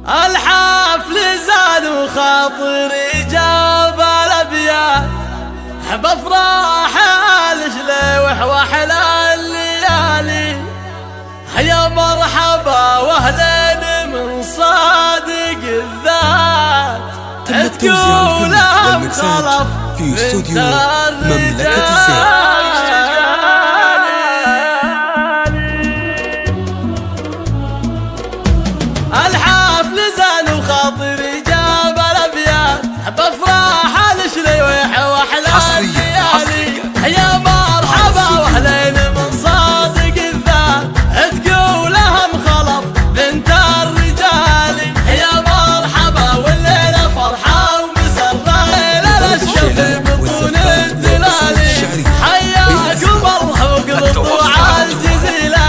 الحفل زاد وخاطري جاب الابيات، بافراح الجليوح واحلى الليالي. يا مرحبا واهلين من صادق الذات، تم توزيع الفيلم والمكساج في استوديو مملكة الزين. الحفل زان وخاطري جاب الابيات، بافراح الجليوح واحلى الليالي. يا مرحبا واهلين من صادق الذات، تقولهم خلف بنت الرجال. يا مرحبا والليله فرحه ومسره الى الشف بطون الدلال. حياكم الله وقلطوا الجزيله،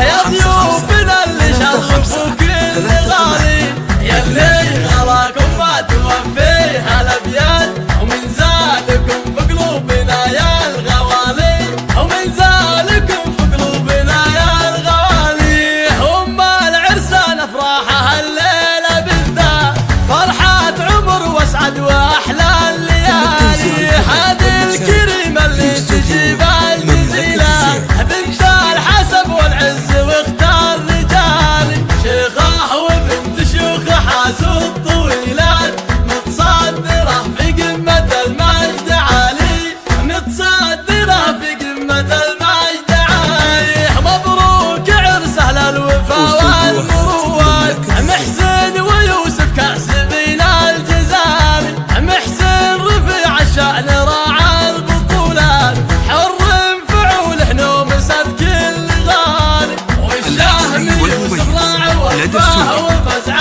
يا ضيوفنا اللي شرفوا كل غالي. يا اللي غلاكم ما توفيها الابيات، ومن زادكم في قلوبنا يا الغوالي. ومن زادكم في قلوبنا يا الغوالي. هم العرسان افراحها الليله بالذات، فرحات عمر واسعد واحلى الليالي. هذه الكريمه اللي تجيب الجزيله، بنت الحسب والعز واختار رجالي. شيخه وبنت شيوخ حازوا الطويلات، متصدره في قمه المجد عالي. متصدره في قمه المجد عالي. مبروك عرس اهل الوفا والمروات، محسن ويوسف كاسبين الجزال. محسن رفيع الشأن راعى البطولات، حر فعوله نومست كل غالي. والشهم يوسف راعى وفاه وفزع